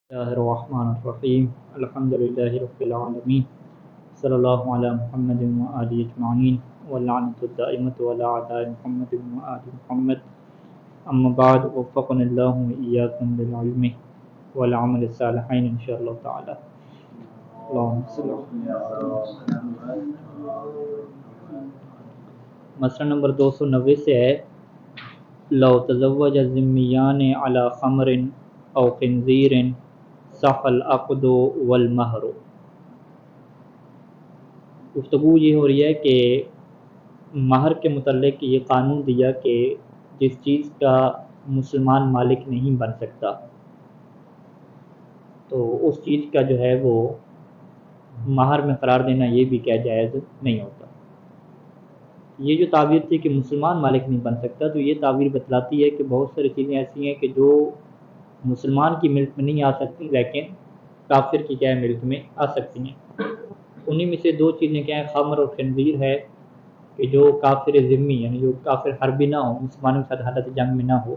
الله الرحمن الرحيم الحمد لله رب العالمين صلى الله على محمد وآله أجمعين واللعنة الدائمة على أعداء محمد وآل محمد أما بعد وفقنا الله وإياكم للعلم والعمل الصالحين إن شاء الله تعالى اللهم صل مسئلہ نمبر 290 سے ہے لو تزوج الذمیان علی خمر او خنزیر صح العقد والمہر۔ گفتگو یہ ہو رہی ہے کہ مہر کے متعلق یہ قانون دیا کہ جس چیز کا مسلمان مالک نہیں بن سکتا تو اس چیز کا جو ہے وہ مہر میں قرار دینا یہ بھی کیا جائز نہیں ہوتا۔ یہ جو تعبیر تھی کہ مسلمان مالک نہیں بن سکتا تو یہ تعبیر بتلاتی ہے کہ بہت ساری چیزیں ایسی ہیں کہ جو مسلمان کی ملک میں نہیں آ سکتی لیکن کافر کی کیا ملک میں آ سکتی ہیں۔ انہی میں سے دو چیزیں کیا ہیں، خمر اور خنزیر ہے کہ جو کافر ذمی یعنی جو کافر حربی نہ ہو، مسلمانوں کے ساتھ حالت جنگ میں نہ ہو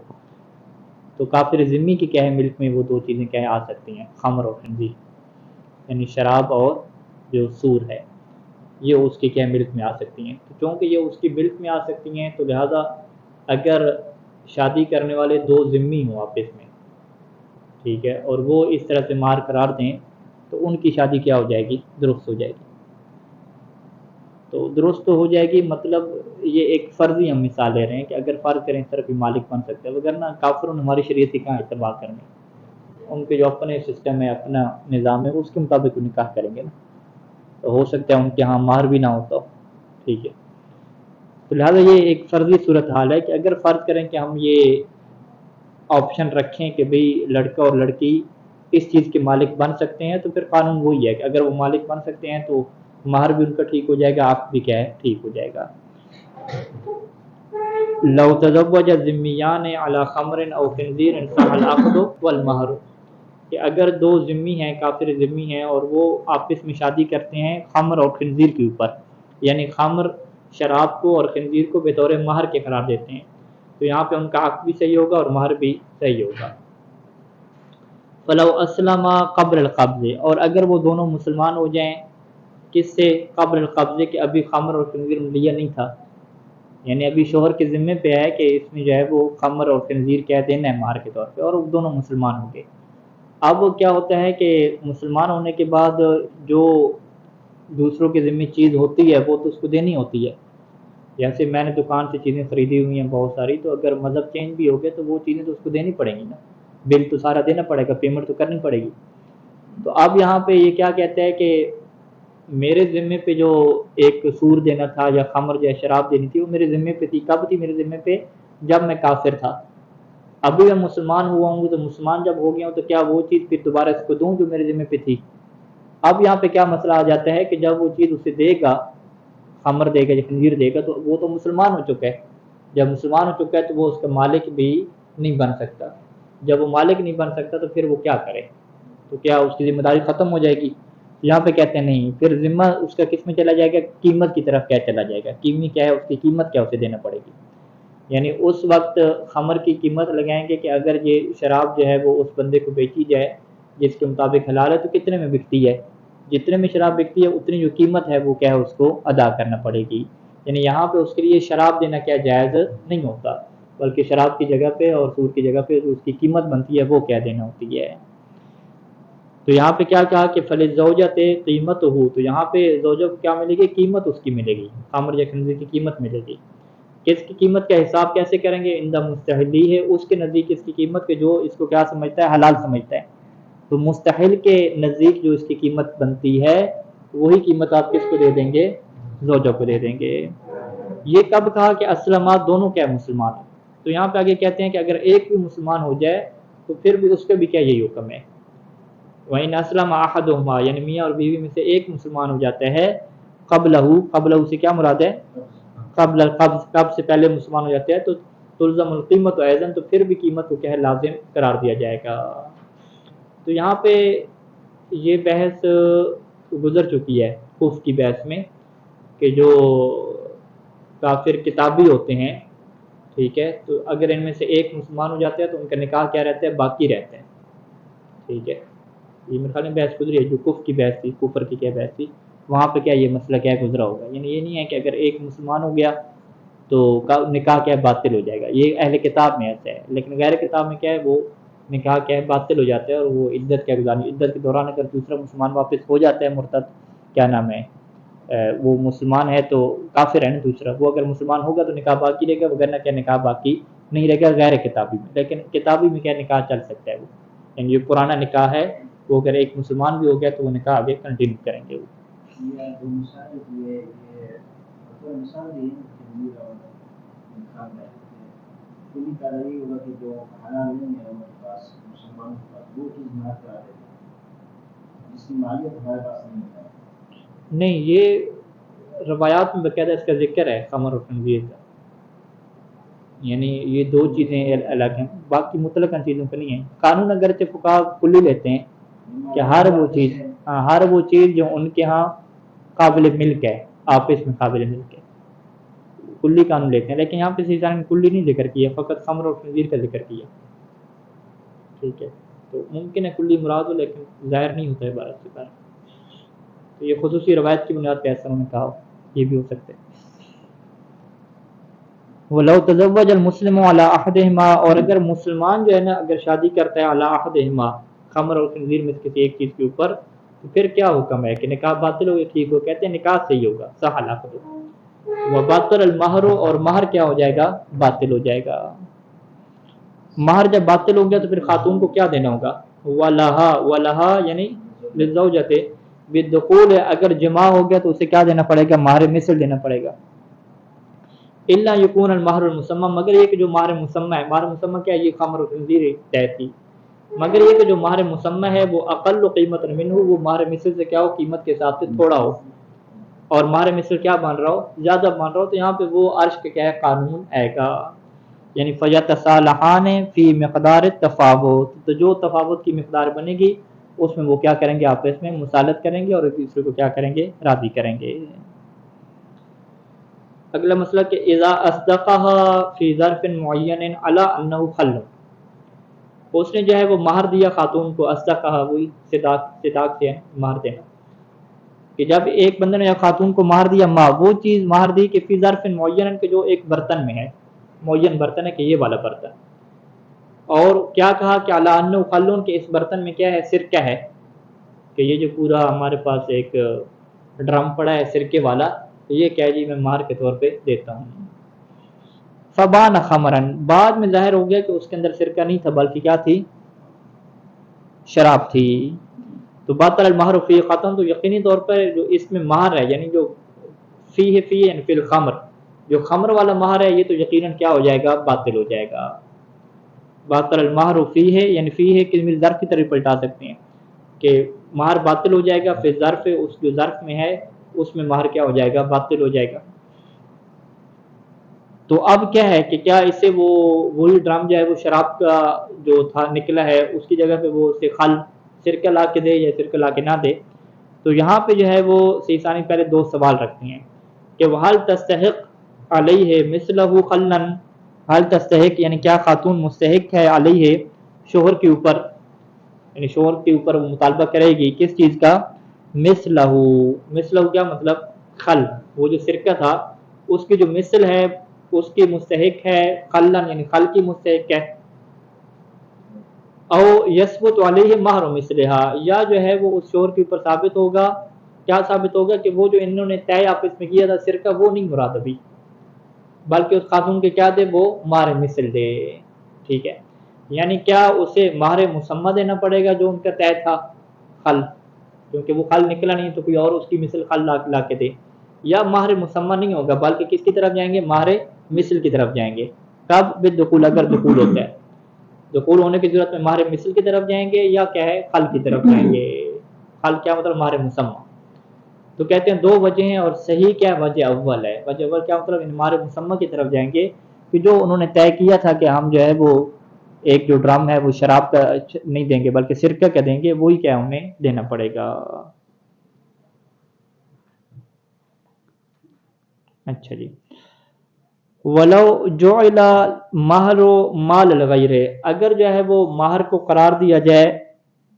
تو کافر ذمی کی کیا ہے ملک میں وہ دو چیزیں کیا آ سکتی ہیں، خمر اور خنزیر یعنی شراب اور جو سور ہے یہ اس کی کیا ملک میں آ سکتی ہیں۔ تو چونکہ یہ اس کی ملک میں آ سکتی ہیں تو لہذا اگر شادی کرنے والے دو ذمی ہوں آپس میں، ٹھیک ہے، اور وہ اس طرح سے مار قرار دیں تو ان کی شادی کیا ہو جائے گی، درست ہو جائے گی۔ تو درست ہو جائے گی مطلب یہ ایک فرضی ہم مثال لے رہے ہیں کہ اگر فرض کریں اس طرح بھی مالک بن سکتا ہے، وگرنہ کافروں نے ہماری شریعت کی کہاں اتباع کرنی، ان کے جو اپنے سسٹم ہے اپنا نظام ہے اس کے مطابق وہ نکاح کریں گے نا، تو ہو سکتا ہے ان کے ہاں مہر بھی نہ ہوتا ہو، ٹھیک ہے۔ تو لہٰذا یہ ایک فرضی صورتحال ہے کہ اگر فرض کریں کہ ہم یہ آپشن رکھیں کہ بھئی لڑکا اور لڑکی اس چیز کے مالک بن سکتے ہیں تو پھر قانون وہی ہے کہ اگر وہ مالک بن سکتے ہیں تو مہر بھی ان کا ٹھیک ہو جائے گا، عقد بھی کیا ہے ٹھیک ہو جائے گا۔ لو تزوج الذمیان علی خمر او خنزیر صح العقد والمہر، کہ اگر دو ذمی ہیں کافر ذمی ہیں اور وہ آپس میں شادی کرتے ہیں خمر اور خنزیر کے اوپر، یعنی خمر شراب کو اور خنزیر کو بطور مہر کے قرار دیتے ہیں تو یہاں پہ ان کا عقد بھی صحیح ہوگا اور مہر بھی صحیح ہوگا۔ فلو اسلم قبل القبض، اور اگر وہ دونوں مسلمان ہو جائیں کس سے، قبل القبض کہ ابھی خمر اور خنزیر لیا نہیں تھا، یعنی ابھی شوہر کے ذمے پہ ہے کہ اس میں جو ہے وہ خمر اور خنزیر کیا دینا ہے مہر کے طور پہ، اور وہ دونوں مسلمان ہوں گے۔ اب کیا ہوتا ہے کہ مسلمان ہونے کے بعد جو دوسروں کے ذمے چیز ہوتی ہے وہ تو اس کو دینی ہوتی ہے، جیسے میں نے دکان سے چیزیں خریدی ہوئی ہیں بہت ساری، تو اگر مذہب چینج بھی ہو گیا تو وہ چیزیں تو اس کو دینی پڑیں گی نا، بل تو سارا دینا پڑے گا، پیمنٹ تو کرنی پڑے گی۔ تو اب یہاں پہ یہ کیا کہتا ہے کہ میرے ذمے پہ جو ایک سور دینا تھا یا خمر یا شراب دینی تھی وہ میرے ذمے پہ تھی، کب تھی میرے ذمے پہ، جب میں کافر تھا۔ ابھی میں مسلمان ہوا ہوں تو مسلمان جب ہو گیا ہوں تو کیا وہ چیز پھر دوبارہ اس کو دوں جو میرے ذمے پہ تھی؟ اب یہاں پہ کیا مسئلہ آ جاتا ہے کہ جب وہ چیز اسے دے گا، خمر دے گا یا خنزیر دے گا، تو وہ تو مسلمان ہو چکا ہے، جب مسلمان ہو چکا ہے تو وہ اس کا مالک بھی نہیں بن سکتا۔ جب وہ مالک نہیں بن سکتا تو پھر وہ کیا کرے، تو کیا اس کی ذمہ داری ختم ہو جائے گی؟ یہاں پہ کہتے ہیں نہیں، پھر ذمہ اس کا کس میں چلا جائے گا، قیمت کی طرف کیا چلا جائے گا، قیمت کیا ہے، اس کی قیمت کیا اسے دینا پڑے گی۔ یعنی اس وقت خمر کی قیمت لگائیں گے کہ اگر یہ شراب جو ہے وہ اس بندے کو بیچی جائے جس کے مطابق حلال ہے تو کتنے میں بکتی ہے، جتنے میں شراب بکتی ہے اتنی جو قیمت ہے وہ کیا ہے اس کو ادا کرنا پڑے گی۔ یعنی یہاں پہ اس کے لیے شراب دینا کیا جائز نہیں ہوتا، بلکہ شراب کی جگہ پہ اور سود کی جگہ پہ جو اس کی قیمت بنتی ہے وہ کیا دینا ہوتی ہے۔ تو یہاں پہ کیا کہا کہ فلزوجۃ قیمت ہو، تو یہاں پہ زوجہ کو کیا ملے گی، قیمت اس کی ملے گی، خمر یا خنزیر کی قیمت ملے گی۔ کس کی قیمت کا حساب کیسے کریں گے، اندہ مستحلی ہے، اس کے نزدیک اس کی قیمت کے جو اس کو کیا سمجھتا ہے، حلال سمجھتا ہے، تو مستحل کے نزدیک جو اس کی قیمت بنتی ہے وہی قیمت آپ کس کو دے دیں گے، زوجہ کو دے دیں گے۔ یہ کب کہا کہ اسلمات دونوں کیا مسلمان ہیں، تو یہاں پہ آگے کہتے ہیں کہ اگر ایک بھی مسلمان ہو جائے تو پھر بھی اس کا بھی کیا یہی حکم ہے۔ وَإِنْ أَسْلَمَ أَحَدُهُمَا، یعنی میاں اور بیوی میں سے ایک مسلمان ہو جاتا ہے، قبلہ سے کیا مراد ہے، قبل سے پہلے مسلمان ہو جاتے ہیں تو تلزم القیمت ایضاً، تو پھر بھی قیمت کو کیا ہے لازم قرار دیا جائے گا۔ تو یہاں پہ یہ بحث گزر چکی ہے کفر کی بحث میں کہ جو کافر کتابی ہوتے ہیں، ٹھیک ہے، تو اگر ان میں سے ایک مسلمان ہو جاتا ہے تو ان کا نکاح کیا رہتا ہے، باقی رہتا ہے، ٹھیک ہے۔ یہ میرے خیال میں بحث گزری ہے، جو کفر کی بحث تھی، کفر کی کیا بحث تھی، وہاں پہ کیا یہ مسئلہ کیا گزرا ہوگا. یعنی یہ نہیں ہے کہ اگر ایک مسلمان ہو گیا تو نکاح کیا باطل ہو جائے گا، یہ اہل کتاب میں ایسا ہے. لیکن غیر کتاب میں کیا ہے، وہ نکاح کیا ہے باطل ہو جاتا ہے، اور وہ عدت کیا گزارنی، عدت کے دوران اگر دوسرا مسلمان واپس ہو جاتا ہے مرتد، کیا نام ہے، وہ مسلمان ہے تو کافر ہے نا دوسرا، وہ اگر مسلمان ہوگا تو نکاح باقی رہے گا، وغیرہ کیا نکاح باقی نہیں رہے گا غیر کتابی میں. لیکن کتابی میں کیا نکاح چل سکتا ہے وہ، یعنی یہ پرانا نکاح ہے، وہ اگر ایک مسلمان بھی ہو گیا تو وہ نکاح آگے کنٹینیو کریں گے وہ. نہیں، یہ روایات میں باقاعدہ اس کا ذکر ہے خمر اور خنزیر کا، یعنی یہ دو چیزیں الگ ہیں، باقی مطلق چیزوں کا نہیں ہے. قانون اگرچہ فقہا کلی لیتے ہیں کہ ہر وہ چیز جو ان کے ہاں قابل ملک ہے، آپس میں قابل ملک ہے، کلی قانون لیتے ہیں. لیکن یہاں پہ سیزان نے کلی نہیں ذکر کیا، فقط خمر اور خنزیر کا ذکر کیا. ٹھیک ہے، تو ممکن ہے کلی مراد ہو لیکن ظاہر نہیں ہوتا ہے عبارت سے باہر. تو یہ خصوصی روایت کی بنیاد پہ ایسا انہوں نے کہا، یہ بھی ہو سکتا ہے. وَلَوْ تَزَوَّجَ الْمُسْلِمُ عَلَىٰ أَحَدِهِمَا، اور اگر مسلمان جو ہے نا اگر شادی کرتا ہے عَلَىٰ أَحَدِهِمَا، خمر اور خنزیر میں سے کسی ایک چیز کے اوپر، تو پھر کیا حکم ہے کہ نکاح باطل ہو یا ٹھیک ہو؟ کہتے ہیں نکاح صحیح ہوگا، صح العقد. وَبَطَلَ الْمَهْرُ، اور مہر کیا ہو جائے گا؟ باطل ہو جائے گا. مہر جب باطل ہو گیا تو پھر خاتون کو کیا دینا ہوگا؟ وَلَهَا یعنی لِلزَّوْجَةِ بِالدُّخُولِ، اگر جماع ہو گیا تو اسے کیا دینا پڑے گا؟ مہر مثل دینا پڑے گا. الا یکون المہر المسمى، مگر یہ کہ جو مہر مسمى ہے، مہر مسمى کیا ہے؟ یہ خمر و خنزیر طے تھی، مگر یہ کہ جو مہر مسمى ہے وہ اقل قیمت منہ، وہ مہر مثل سے کیا ہو؟ قیمت کے حساب سے تھوڑا ہو، اور مہر مثل کیا مان رہا ہو؟ زیادہ مان رہا ہو. تو یہاں پہ وہ عرش کا کیا ہے؟ قانون آئے گا، یعنی فیتصالحان فی مقدار التفاوت، تو جو تفاوت کی مقدار بنے گی اس میں وہ کیا کریں گے؟ آپس میں مصالحت کریں گے اور ایک دوسرے کو کیا کریں گے؟ راضی کریں گے. اگلا مسئلہ کہ اذا اصدقها فی ظرف معین علی انہ خل، اس نے جو ہے وہ مہر دیا خاتون کو، اصدقها وہی صداق سے ہے مہر دینا، کہ جب ایک بندے نے خاتون کو مہر دیا، وہ چیز مہر دی کہ فی ظرف معین، کے جو ایک برتن میں ہے، معین برتن ہے کہ یہ والا برتن، اور کیا کہا کہ علی انہ خل، کہ اس برتن میں کیا ہے؟ سرکہ ہے، کہ یہ جو پورا ہمارے پاس ایک ڈرم پڑا ہے سرکے والا، تو یہ کیا جی میں مہر کے طور پہ دیتا ہوں. فبان خمرن، بعد میں ظاہر ہو گیا کہ اس کے اندر سرکہ نہیں تھا بلکہ کیا تھی؟ شراب تھی. تو باطل المہر فی ختم، تو یقینی طور پر جو اس میں مہر ہے، یعنی جو فی یعنی فی الخمر، جو خمر والا مہر ہے یہ تو یقیناً کیا ہو جائے گا؟ باطل ہو جائے گا. باطل المہر فی ہے، یعنی فی ہے کہ ظرف کی طرف پلٹا سکتے ہیں کہ مہر باطل ہو جائے گا، پھر ظرف اس جو ظرف میں ہے اس میں مہر کیا ہو جائے گا؟ باطل ہو جائے گا. تو اب کیا ہے کہ کیا اس سے وہی ڈرم جو ہے وہ شراب کا جو تھا نکلا ہے، اس کی جگہ پہ وہ اسے خل سرکہ لا کے دے یا سرکہ لا کے نہ دے؟ تو یہاں پہ جو ہے وہ سیسانی پہلے دو سوال رکھتے ہیں کہ وَهَلْ تَسْتَحِقْ عَلَيْهِ مِثْلَهُ خَلًّا، حل تستحق یعنی کیا خاتون مستحق ہے علیہ شوہر کے اوپر، یعنی شوہر کے اوپر وہ مطالبہ کرے گی کس چیز کا؟ مثلہ، مثلہ کیا مطلب؟ خل، وہ جو سرکہ تھا اس کی جو مثل ہے اس کی مستحق ہے، خلن یعنی خل کی مستحق ہے. او یثبت علیہ مہر مثلہا، یا جو ہے وہ اس شوہر کے اوپر ثابت ہوگا، کیا ثابت ہوگا؟ کہ وہ جو انہوں نے طے آپس میں کیا تھا سرکہ، وہ نہیں مراد ابھی، بلکہ اس خاتون کے کیا دے؟ وہ مہر مثل دے. ٹھیک ہے، یعنی کیا اسے مہر مسمى دینا پڑے گا جو ان کا طے تھا خل، کیونکہ وہ خل نکلا نہیں تو کوئی اور اس کی مثل خل لا کے دے، یا مہر مسمى نہیں ہوگا بلکہ کس کی طرف جائیں گے؟ مہر مثل کی طرف جائیں گے. کب؟ بالدخول، اگر دخول ہوتا ہے، دخول ہونے کی صورت میں مہر مثل کی طرف جائیں گے، یا کیا ہے؟ خل کی طرف جائیں گے. خل کیا مطلب؟ مہر مسمى. تو کہتے ہیں دو وجہ ہیں، اور صحیح کیا وجہ اول ہے؟ وجہ اول کیا مطلب؟ مہر مسمى کی طرف جائیں گے کہ جو انہوں نے طے کیا تھا کہ ہم جو ہے وہ ایک جو ڈرم ہے وہ شراب کا نہیں دیں گے بلکہ سرکہ کا دیں گے، وہی کیا انہیں دینا پڑے گا. اچھا جی. ولو جعل مہر مال الغیر، اگر جو ہے وہ مہر کو قرار دیا جائے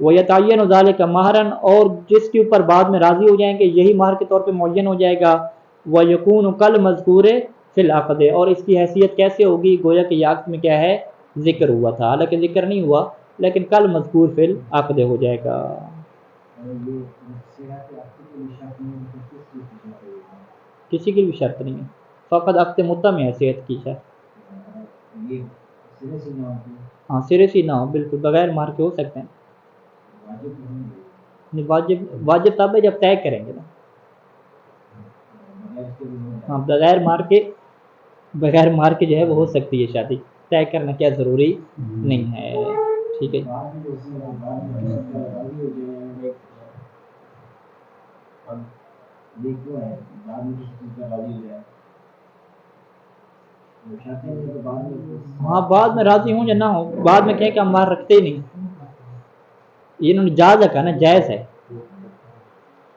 وَيَتَعَيَّنُ ذَلِكَ مَهْرًا، اور جس کے اوپر بعد میں راضی ہو جائیں گے یہی مہر کے طور پہ معین ہو جائے گا. وَيَكُونُ كَالْمَذْكُورِ فِي الْعَقْدِ، اور اس کی حیثیت کیسے ہوگی؟ گویا کہ یہ عقد میں کیا ہے؟ ذکر ہوا تھا، حالانکہ ذکر نہیں ہوا، لیکن کل مذکور فی العقد ہو جائے گا. کسی کی بھی شرط نہیں ہے، فقط عقد متع میں ہے صحت کی شرط. ہاں سرے سے نہ ہو، بالکل بغیر مہر کے ہو سکتے ہیں. واجب تب ہے جب طے کریں گے نا. ہاں بغیر مہر کے جو ہے وہ ہو سکتی ہے شادی، طے کرنا کیا ضروری نہیں ہے. ٹھیک ہے. ہاں بعد میں راضی ہوں یا نہ ہو، بعد میں کہیں کہ ہم مہر رکھتے ہی نہیں، یہ انہوں نے جائز رکھا نا، جائز ہے.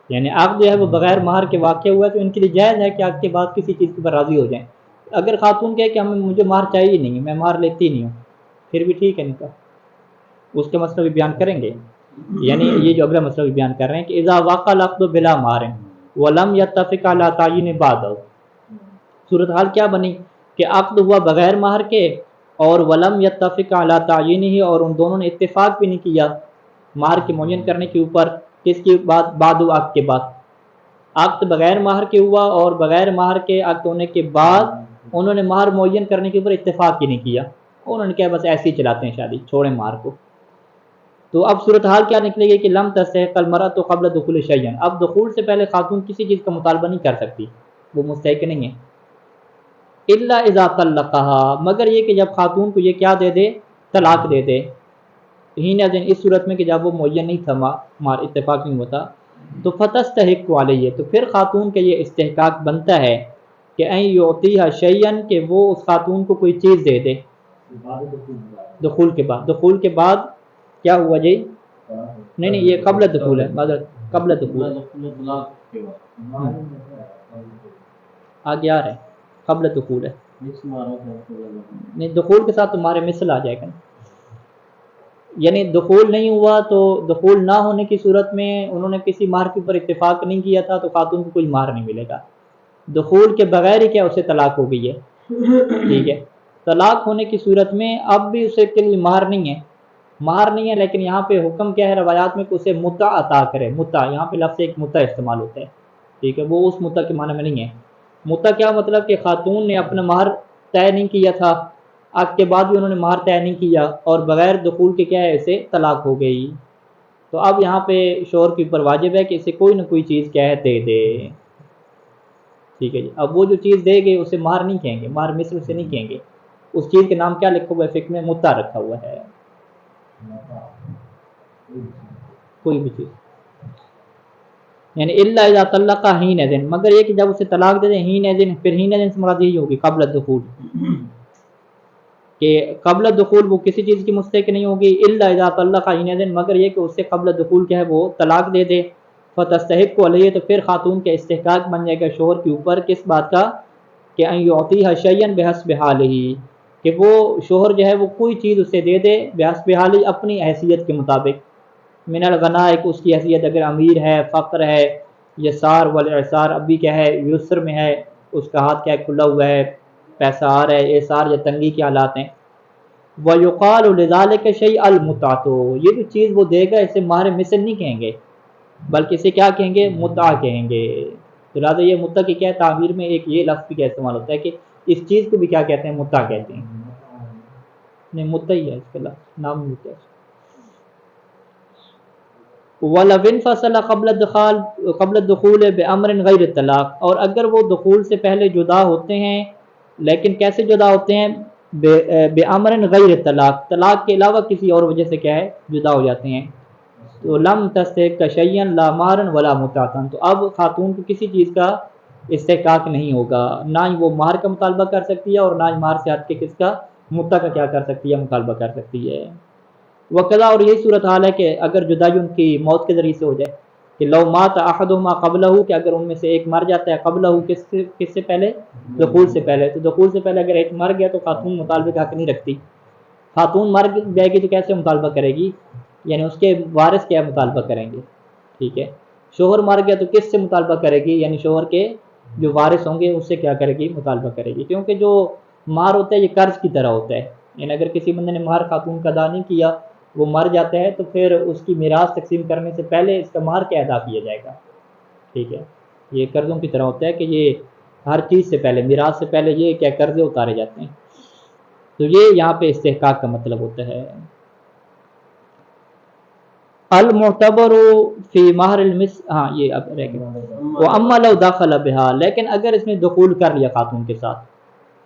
یعنی عقد جو ہے وہ بغیر مہر کے واقع ہوا ہے تو ان کے لیے جائز ہے کہ عقد کے بعد کسی چیز کے اوپر راضی ہو جائیں. اگر خاتون کہے کہ مجھے مہر چاہیے نہیں، میں مہر لیتی نہیں ہوں، پھر بھی ٹھیک ہے نکاح. اس کے مسئلہ بھی بیان کریں گے. یعنی یہ جو اگلا مسئلہ بھی بیان کر رہے ہیں کہ اذا وقع العقد بلا مہر ولم يتفق على تعین بعد، صورتحال کیا بنی کہ عقد ہوا بغیر مہر کے اور ولم يتفق على تعینہ، اور ان دونوں نے اتفاق بھی نہیں کیا مہر کے معین کرنے کے اوپر. کس کے بعد عقد کے بعد، عقد بغیر مہر کے ہوا اور بغیر مہر کے عقد ہونے کے بعد انہوں نے مہر معین کرنے کے اوپر اتفاق ہی نہیں کیا، انہوں نے کہا بس ایسے ہی چلاتے ہیں شادی، چھوڑیں مہر کو. تو اب صورتحال کیا نکلے گی کہ لم تستحق المرأة قبل دخول شیئا، اب دخول سے پہلے خاتون کسی چیز کا مطالبہ نہیں کر سکتی، وہ مستحق نہیں ہے. الا اذا طلقها، مگر یہ کہ جب خاتون کو یہ کیا دے دے؟ طلاق دے دے. ہی نہ دن، اس صورت میں کہ جب وہ معین نہیں تھا، مہر اتفاق نہیں ہوتا، تو فتستحق علیہ، تو پھر خاتون کے یہ استحقاق بنتا ہے کہ ان یعطیها شیئا، کہ وہ اس خاتون کو کوئی چیز دے دے دخول کے بعد. دخول کے بعد کیا ہوا جی؟ نہیں یہ قبل دخول ہے، قبل دخول آگے آ رہے ہیں، قبل دخول ہے. نہیں دخول کے ساتھ تمہارے مثل آ جائے گا. یعنی دخول نہیں ہوا تو دخول نہ ہونے کی صورت میں انہوں نے کسی مہر کے اوپر اتفاق نہیں کیا تھا تو خاتون کو کوئی مہر نہیں ملے گا. دخول کے بغیر ہی کیا اسے طلاق ہو گئی ہے. ٹھیک ہے. طلاق ہونے کی صورت میں اب بھی اسے کے لیے مہر نہیں ہے، مہر نہیں ہے، لیکن یہاں پہ حکم کیا ہے روایات میں کہ اسے متع عطا کرے. متع یہاں پہ لفظ ایک متع استعمال ہوتا ہے. ٹھیک ہے، وہ اس متع کے معنی میں نہیں ہے. متع کیا مطلب کہ خاتون نے اپنا مہر طے نہیں کیا تھا، عقد کے بعد بھی انہوں نے مہر طے نہیں کیا اور بغیر دخول کے کیا ہے اسے طلاق ہو گئی. تو اب یہاں پہ شوہر کے اوپر واجب ہے کہ اسے کوئی نہ کوئی چیز کیا ہے دے دے. ٹھیک ہے جی. اب وہ جو چیز دے گے اسے مہر نہیں کہیں گے، مہر مثل سے نہیں کہیں گے. اس چیز کے نام کیا لکھا ہوا ہے فقہ میں؟ متع رکھا ہوا ہے. کوئی بھی چیز، یعنی الا اذا طلق حین اذن، مگر یہ کہ جب اسے طلاق دے دیں حین اذن، پھر حین اذن سے مراد یہی ہوگی قبل الدخول، کہ قبل الدخول وہ کسی چیز کی مستحق نہیں ہوگی. الا اذا طلق حین اذن، مگر یہ کہ اس سے قبل الدخول کیا ہے وہ طلاق دے دے. فتستحق علیہ، تو پھر خاتون کا استحقاق بن جائے گا شوہر کے اوپر کس بات کا؟ کہ ان یعطیها شیئا بحسب حالہ، کہ وہ شوہر جو ہے وہ کوئی چیز اسے دے دے بحسب حالہ، اپنی حیثیت کے مطابق. من الغنا، ایک اس کی حیثیت اگر امیر ہے، فقر ہے، یسار والاعسار، ابھی کیا ہے یسر میں ہے، اس کا ہاتھ کیا ہے کھلا ہوا ہے، پیسہ آ رہا ہے، اعسار یا تنگی کے حالات ہیں. وَيُقَالُ لِذَلِكَ شَيْءَ الْمُتْعَةُ، یہ جو چیز وہ دے گا اسے مہر مثل نہیں کہیں گے بلکہ اسے کیا کہیں گے؟ متع کہیں گے. تو لہٰذا یہ متع کی کیا ہے تعبیر میں ایک یہ لفظ بھی کیا استعمال ہوتا ہے کہ اس چیز کو بھی کیا کہتے ہیں؟ متع کہتے ہیں. نہیں متع ہی ہے اس کا لفظ، نام متع ہے. وَلَوْ انْفَصَلَ قَبْلَ الدُّخُولِ بِأَمْرٍ غَيْرِ الطَّلَاقِ، اور اگر وہ دخول سے پہلے جدا ہوتے ہیں، لیکن کیسے جدا ہوتے ہیں؟ بِأَمْرٍ غَيْرِ الطَّلاق، طلاق کے علاوہ کسی اور وجہ سے کیا ہے جدا ہو جاتے ہیں. تو لم تستحق شیئا لا مہرا ولا متعۃ، تو اب خاتون کو کسی چیز کا استحقاق نہیں ہوگا، نہ ہی وہ مہر کا مطالبہ کر سکتی ہے اور نہ ہی مہر سے ہٹ کے کس کا متع کا کیا کر سکتی ہے؟ مطالبہ کر سکتی ہے. وقضا، اور یہی صورتحال ہے کہ اگر جدائی ان کی موت کے ذریعے سے ہو جائے، کہ لو مات احدہما قبلہ، کہ اگر ان میں سے ایک مر جاتا ہے قبلہ کس سے پہلے؟ دخول سے پہلے. تو دخول سے پہلے اگر ایک مر گیا تو خاتون مطالبے کا حق نہیں رکھتی. خاتون مر جائے گی تو کیسے مطالبہ کرے گی؟ یعنی اس کے وارث کیا مطالبہ کریں گے، ٹھیک ہے. شوہر مر گیا تو کس سے مطالبہ کرے گی، یعنی شوہر کے جو وارث ہوں گے اس سے کیا کرے گی، مطالبہ کرے گی. کیونکہ جو مہر ہوتا ہے یہ قرض کی طرح ہوتا ہے، یعنی اگر کسی بندے نے مہر خاتون کا ادا نہیں کیا، وہ مر جاتا ہے، تو پھر اس کی میراث تقسیم کرنے سے پہلے اس کا مہر کیا ادا کیا جائے گا، ٹھیک ہے. یہ قرضوں کی طرح ہوتا ہے کہ یہ ہر چیز سے پہلے، میراث سے پہلے یہ کیا قرضے اتارے جاتے ہیں. تو یہ یہاں پہ استحقاق کا مطلب ہوتا ہے. المعتبر فی مہر ہاں یہ اب رہ گیا. واما لو دخل بہا، لیکن اگر اس نے دخول کر لیا خاتون کے ساتھ،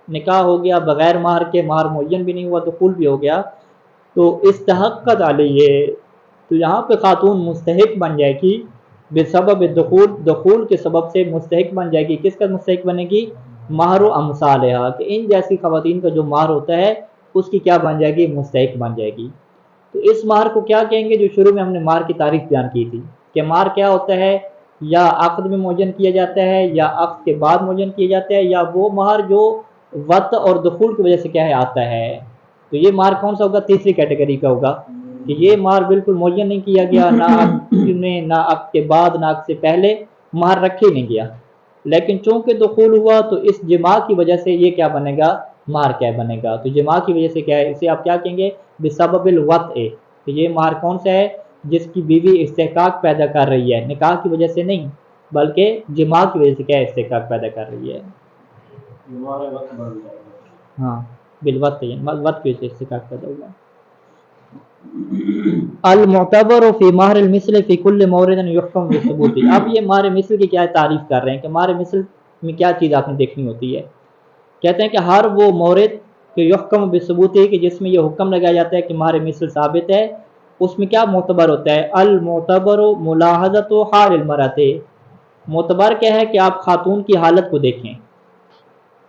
نکاح ہو گیا بغیر مہر کے، مہر معین بھی نہیں ہوا، دخول بھی ہو گیا، تو استحقت علیہ، تو یہاں پہ خاتون مستحق بن جائے گی بسبب دخول کے سبب سے مستحق بن جائے گی. کس کا مستحق بنے گی؟ مہر و امثالہا، کہ ان جیسی خواتین کا جو مہر ہوتا ہے اس کی کیا بن جائے گی، مستحق بن جائے گی. تو اس مہر کو کیا کہیں گے؟ جو شروع میں ہم نے مہر کی تعریف بیان کی تھی کہ مہر کیا ہوتا ہے، یا عقد میں معین کیا جاتا ہے، یا عقد کے بعد معین کیا جاتا ہے، یا وہ مہر جو وط اور دخول کی وجہ سے کیا ہے آتا ہے. تو یہ مہر کون سا ہوگا؟ تیسری کیٹیگری کا ہوگا کہ یہ مہر بالکل معین نہیں کیا گیا، نہ عقد کے بعد نہ عقد سے پہلے مہر رکھے نہیں گیا، لیکن چونکہ دخول ہوا تو اس جماع کی وجہ سے یہ کیا بنے گا، مہر کیا بنے گا. تو جماع کی وجہ سے کیا ہے، اسے آپ کیا کہیں گے؟ بسبب الوطء. تو یہ مہر کون سا ہے؟ جس کی بیوی استحقاق پیدا کر رہی ہے، نکاح کی وجہ سے نہیں بلکہ جماع کی وجہ سے کیا ہے، استحقاق پیدا کر رہی ہے. ہاں بالوط، وط کی وجہ سے استحقاق پیدا ہوا. المعتبر فی مہر المثل فی کل مورد یحکم بالثبوت. اب یہ مہر مثل کی کیا تعریف کر رہے ہیں کہ مہر مثل میں کیا چیز آپ نے دیکھنی ہوتی ہے. کہتے ہیں کہ ہر وہ مورد کہ یحکم بالثبوت، کہ جس میں یہ حکم لگایا جاتا ہے کہ مہر مثل ثابت ہے، اس میں کیا معتبر ہوتا ہے؟ المعتبر ملاحظۃ حال المرأۃ. معتبر کیا ہے کہ آپ خاتون کی حالت کو دیکھیں.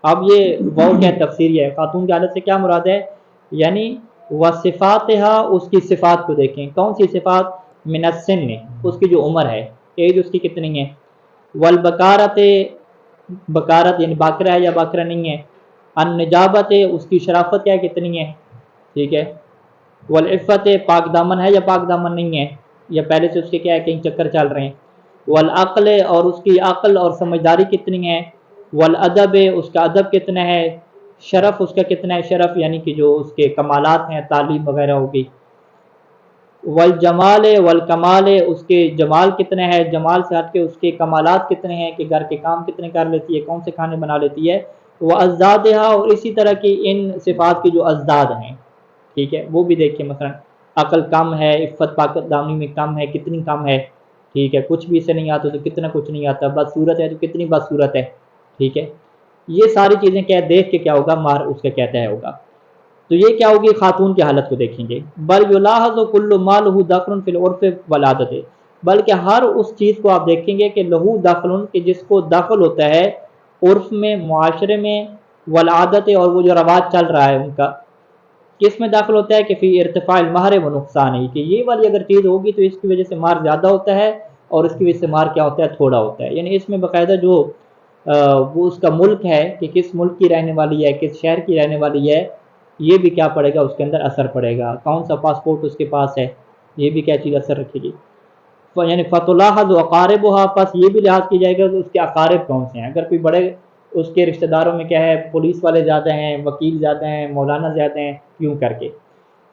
اب یہ وہ کیا تفسیری ہے، خاتون کی حالت سے کیا مراد ہے؟ یعنی وصفاتها، اس کی صفات کو دیکھیں. کون سی صفات؟ من السن، اس کی جو عمر ہے، ایج اس کی کتنی ہے. والبکارت، بکارت یعنی باکرہ ہے یا باکرہ نہیں ہے. النجابت، اس کی شرافت کیا کتنی ہے، ٹھیک ہے. والعفت، پاک دامن ہے یا پاک دامن نہیں ہے، یا پہلے سے اس کے کیا ہے کہیں چکر چل رہے ہیں. والعقل، اور اس کی عقل اور سمجھداری کتنی ہے. والادب، اس کا ادب کتنا ہے. شرف، اس کا کتنا ہے شرف، یعنی کہ جو اس کے کمالات ہیں، تعلیم وغیرہ ہوگی. والجمال والکمال، اس کے جمال کتنے ہے، جمال سے ہٹ کے اس کے کمالات کتنے ہیں کہ گھر کے کام کتنے کر لیتی ہے، کون سے کھانے بنا لیتی ہے. وہ ازدادہا، اور اسی طرح کی ان صفات کی جو ازداد ہیں، ٹھیک ہے، وہ بھی دیکھیں. مثلا عقل کم ہے، عفت پاک دامنی میں کم ہے، کتنی کم ہے، ٹھیک ہے. کچھ بھی اسے نہیں آتا تو کتنا کچھ نہیں آتا. بدصورت ہے تو کتنی بدصورت ہے، ٹھیک ہے. یہ ساری چیزیں کیا دیکھ کے کیا ہوگا، مہر اس کا کہتا ہے ہوگا. تو یہ کیا ہوگی، خاتون کی حالت کو دیکھیں گے. بل یلاحظ کل ما له دخل فی العرف والعادت، بلکہ ہر اس چیز کو آپ دیکھیں گے کہ لہو دخل، کہ جس کو دخل ہوتا ہے عرف میں، معاشرے میں، والعادت، اور وہ جو رواج چل رہا ہے ان کا، کس میں داخل ہوتا ہے کہ فی ارتفاع المہر و نقصان ہی، کہ یہ والی اگر چیز ہوگی تو اس کی وجہ سے مہر زیادہ ہوتا ہے، اور اس کی وجہ سے مہر کیا ہوتا ہے، تھوڑا ہوتا ہے. یعنی اس میں باقاعدہ جو وہ اس کا ملک ہے کہ کس ملک کی رہنے والی ہے، کس شہر کی رہنے والی ہے، یہ بھی کیا پڑے گا، اس کے اندر اثر پڑے گا. کون سا پاسپورٹ اس کے پاس ہے، یہ بھی کیا چیز اثر رکھے گی. یعنی فتلاحظ اقاربها، پس یہ بھی لحاظ کی جائے گا کہ اس کے اقارب کون سے ہیں. اگر کوئی بڑے اس کے رشتہ داروں میں کیا ہے، پولیس والے زیادہ ہیں، وکیل زیادہ ہیں، مولانا زیادہ ہیں، یوں کر کے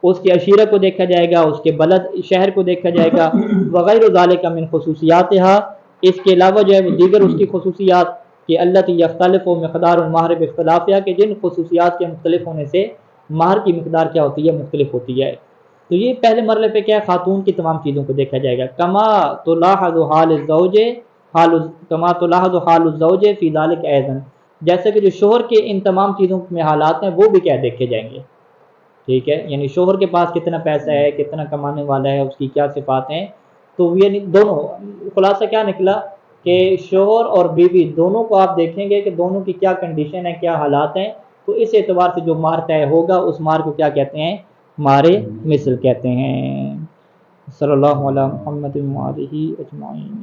اس کی عشیرت کو دیکھا جائے گا، اس کے بلد شہر کو دیکھا جائے گا. وغیر ذالک من خصوصیاتها، اس کے علاوہ جو ہے دیگر اس کی خصوصیات کہ التی یختلف مقدار المہر باختلافها، کہ جن خصوصیات کے مختلف ہونے سے مہر کی مقدار کیا ہوتی ہے، مختلف ہوتی ہے. تو یہ پہلے مرحلے پہ کیا ہے، خاتون کی تمام چیزوں کو دیکھا جائے گا. کما تلاحظ حال الزوج، کما تلاحظ حال الزوج فی ذلک ایضا، جیسے کہ جو شوہر کے ان تمام چیزوں میں حالات ہیں وہ بھی کیا دیکھے جائیں گے، ٹھیک ہے. یعنی شوہر کے پاس کتنا پیسہ ہے، کتنا کمانے والا ہے، اس کی کیا صفات ہیں. تو یہ دونوں خلاصہ کیا نکلا کہ شوہر اور بیوی دونوں کو آپ دیکھیں گے کہ دونوں کی کیا کنڈیشن ہے، کیا حالات ہیں. تو اس اعتبار سے جو مہر طے ہوگا اس مہر کو کیا کہتے ہیں، مہر مثل کہتے ہیں. صلی اللہ علیہ محمد وآلہ اجمعین.